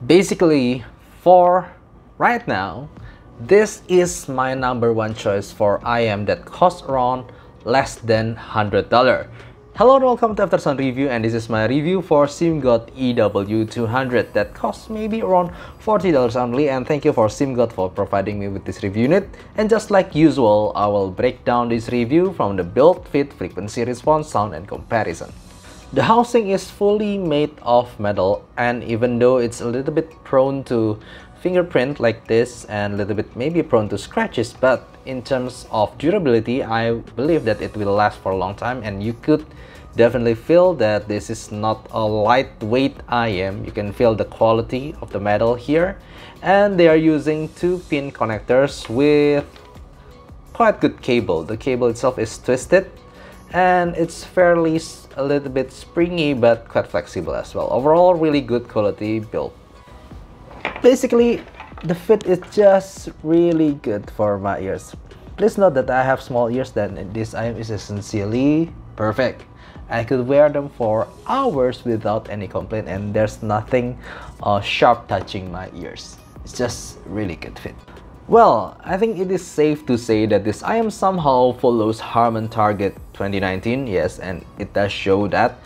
Basically, for right now, this is my #1 choice for IM that costs around less than $100. Hello and welcome to Aftersound Review, and this is my review for Simgot EW200 that costs maybe around $40 only, and thank you for Simgot for providing me with this review unit. And just like usual, I will break down this review from the build, fit, frequency response, sound, and comparison. The housing is fully made of metal, and even though it's a little bit prone to fingerprint like this and a little bit maybe prone to scratches, but in terms of durability, I believe that it will last for a long time, and you could definitely feel that this is not a lightweight IM. You can feel the quality of the metal here, and they are using 2-pin connectors with quite good cable. The cable itself is twisted, and it's fairly a little bit springy but quite flexible as well. Overall, really good quality build. Basically, the fit is just really good for my ears. Please note that I have small ears, then this IM is essentially perfect. I could wear them for hours without any complaint, and there's nothing sharp touching my ears. It's just really good fit. Well, I think it is safe to say that this IM somehow follows Harman Target 2019, yes, and it does show that.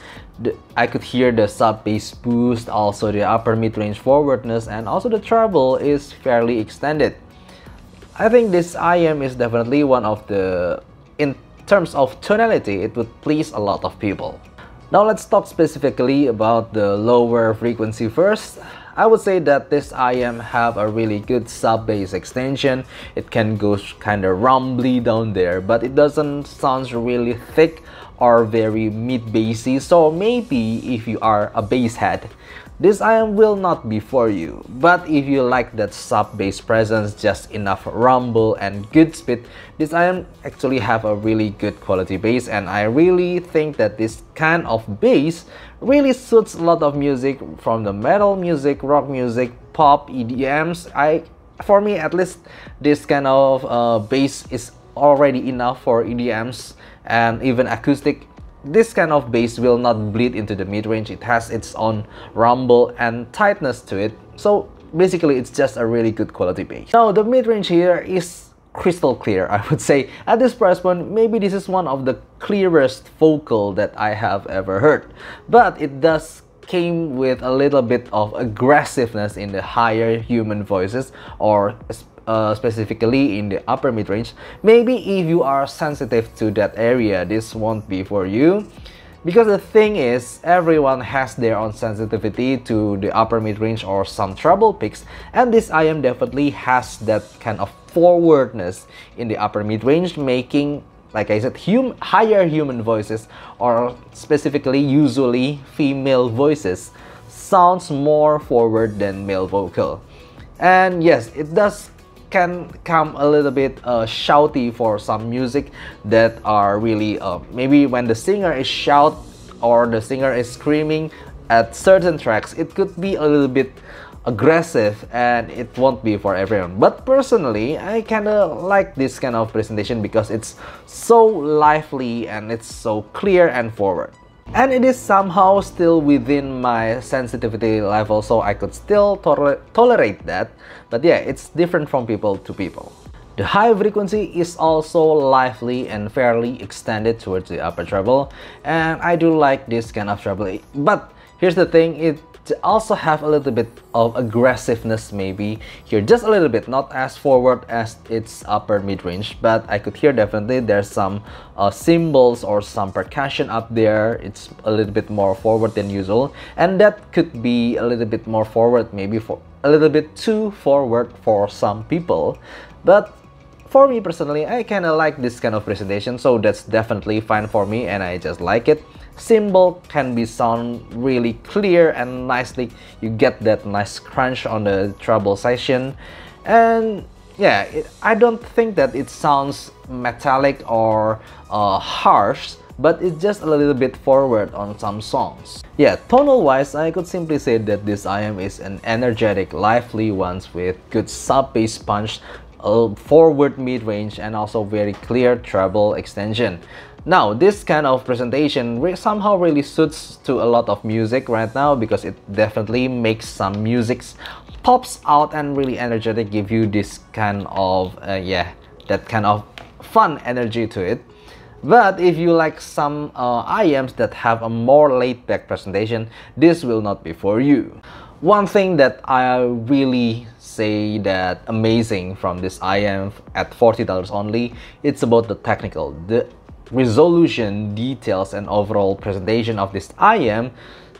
I could hear the sub-bass boost, also the upper mid-range forwardness, and also the treble is fairly extended. I think this IM is definitely one of the, in terms of tonality, it would please a lot of people. Now let's talk specifically about the lower frequency first. I would say that this IM have a really good sub-bass extension. It can go kind of rumbly down there, but it doesn't sound really thick or very mid-bassy. So maybe if you are a bass head, this IM will not be for you. But if you like that sub-bass presence, just enough rumble and good speed, this IM actually have a really good quality bass, and I really think that this kind of bass really suits a lot of music, from the metal music, rock music, pop, EDMs. For me at least, this kind of bass is already enough for EDMs and even acoustic. This kind of bass will not bleed into the mid-range. It has its own rumble and tightness to it. So basically, it's just a really good quality bass. Now, the mid-range here is crystal clear, I would say. At this price point, maybe this is one of the clearest vocal that I have ever heard. But it does came with a little bit of aggressiveness in the higher human voices, or specifically in the upper mid-range. Maybe if you are sensitive to that area, this won't be for you. Because the thing is, everyone has their own sensitivity to the upper mid-range or some treble picks, and this IM definitely has that kind of forwardness in the upper mid-range, making, like I said, higher human voices, or specifically usually female voices, sounds more forward than male vocal. And yes, it can come a little bit shouty for some music that are really maybe when the singer is shout or the singer is screaming at certain tracks, it could be a little bit aggressive and it won't be for everyone. But personally, I kinda like this kind of presentation because it's so lively and it's so clear and forward. And it is somehow still within my sensitivity level, so I could still tolerate that. But yeah, it's different from people to people. The high frequency is also lively and fairly extended towards the upper treble, and I do like this kind of treble. But here's the thing, it also have a little bit of aggressiveness maybe here, just a little bit, not as forward as its upper mid-range, but I could hear definitely there's some cymbals or some percussion up there. It's a little bit more forward than usual, and that could be a little bit more forward, maybe for a little bit too forward for some people. But for me personally, I kind of like this kind of presentation, so that's definitely fine for me, and I just like it. Cymbal can be sound really clear and nicely. You get that nice crunch on the treble section, and yeah, I don't think that it sounds metallic or harsh, but it's just a little bit forward on some songs. Yeah, tonal wise, I could simply say that this IM is an energetic, lively one with good sub-bass punch, forward mid-range, and also very clear treble extension. Now, this kind of presentation somehow really suits to a lot of music right now, because it definitely makes some musics pops out and really energetic, give you this kind of that kind of fun energy to it. But if you like some IEMs that have a more laid-back presentation, this will not be for you. One thing that I really say that amazing from this IEM at $40 only, it's about the technical, the resolution, details, and overall presentation of this IEM.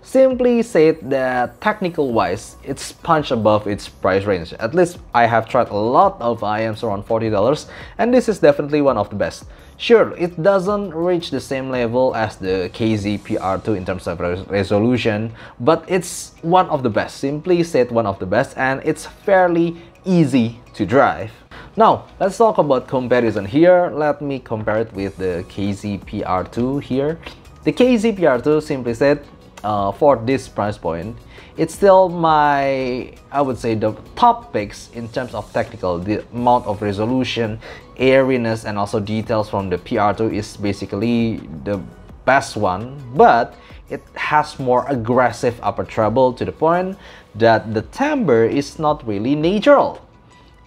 Simply said that technical wise, it's punch above its price range. At least I have tried a lot of IEMs around $40, and this is definitely one of the best. Sure, it doesn't reach the same level as the KZ PR2 in terms of resolution, but it's one of the best. Simply said, one of the best, and it's fairly easy to drive. Now, let's talk about comparison here. Let me compare it with the KZ PR2 here. The KZ PR2, simply said, for this price point, it's still my, I would say, the top picks in terms of technical. The amount of resolution, airiness, and also details from the PR2 is basically the best one, but it has more aggressive upper treble to the point that the timbre is not really natural.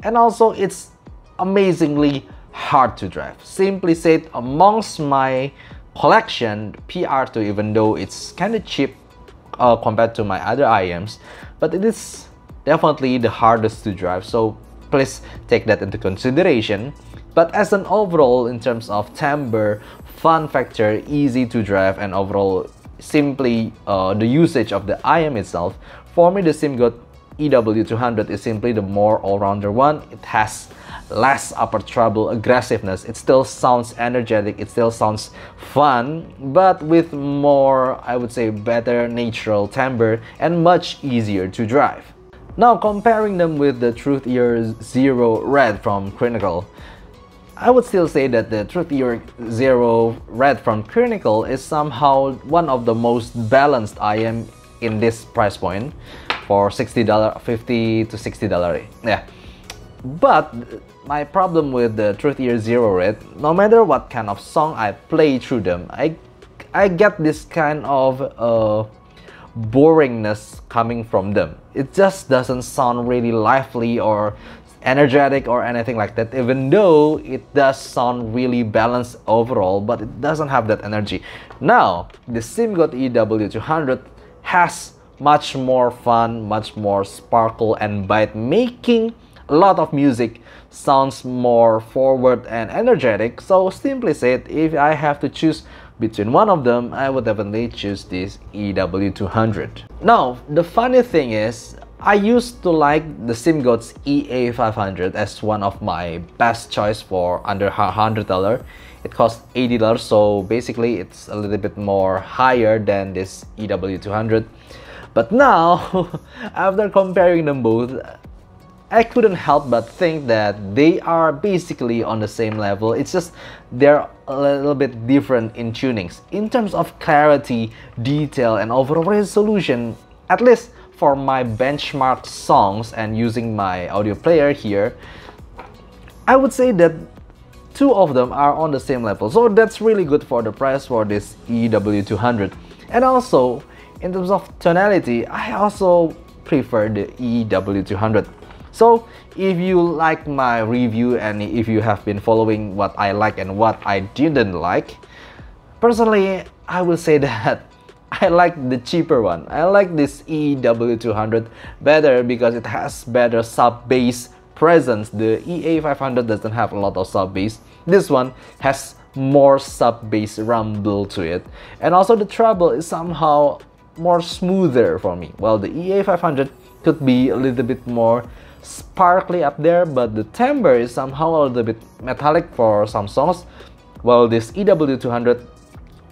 And also, it's amazingly hard to drive. Simply said, amongst my collection, PR2, even though it's kind of cheap compared to my other IEMs, but it is definitely the hardest to drive, so please take that into consideration. But as an overall, in terms of timbre, fun factor, easy to drive, and overall simply the usage of the IEM itself, for me the Simgot EW200 is simply the more all-rounder one. It has less upper treble aggressiveness. It still sounds energetic, it still sounds fun, but with more, I would say, better natural timbre and much easier to drive. Now, comparing them with the Truth Ear Zero Red from Chronicle, I would still say that the Truth Ear Zero Red from Chronicle is somehow one of the most balanced IEM in this price point for $60, $50 to $60. Yeah. But my problem with the Truth Ear Zero Red, no matter what kind of song I play through them, I get this kind of boringness coming from them. It just doesn't sound really lively or energetic or anything like that, even though it does sound really balanced overall, but it doesn't have that energy. Now, the Simgot EW200 has much more fun, much more sparkle and bite, making a lot of music sounds more forward and energetic. So simply said, if I have to choose between one of them, I would definitely choose this EW200. Now, the funny thing is, I used to like the Simgot's EA500 as one of my best choice for under $100. It costs $80, so basically it's a little bit more higher than this EW200. But now, after comparing them both, I couldn't help but think that they are basically on the same level. It's just they're a little bit different in tunings. In terms of clarity, detail, and overall resolution, at least for my benchmark songs and using my audio player here, I would say that two of them are on the same level. So that's really good for the price for this EW200. And also, in terms of tonality, I also prefer the EW200. So if you like my review and if you have been following what I like and what I didn't like, personally, I will say that I like the cheaper one. I like this EW200 better because it has better sub-bass presence. The EA500 doesn't have a lot of sub-bass. This one has more sub-bass rumble to it. And also the treble is somehow more smoother for me. Well, the EA500 could be a little bit more sparkly up there, but the timbre is somehow a little bit metallic for some songs, while this EW200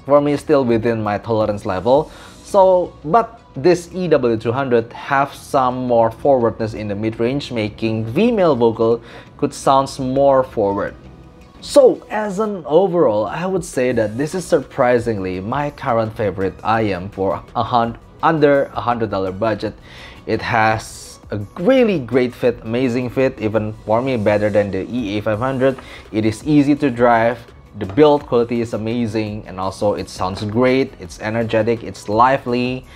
for me is still within my tolerance level. So, but this EW200 have some more forwardness in the mid-range, making female vocal could sound more forward. So, as an overall, I would say that this is surprisingly my current favorite IEM for under $100 budget. It has a really great fit, amazing fit, even for me better than the EA500. It is easy to drive, The build quality is amazing, and also it sounds great, it's energetic, it's lively.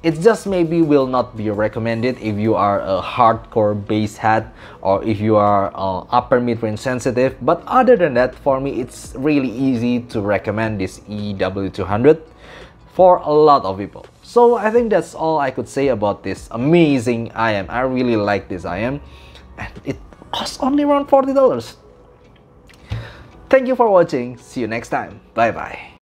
It just maybe will not be recommended if you are a hardcore bass head or if you are upper mid-range sensitive. But other than that, for me, it's really easy to recommend this EW200 for a lot of people. So I think that's all I could say about this amazing IM. I really like this IM, and it costs only around $40. Thank you for watching. See you next time. Bye bye.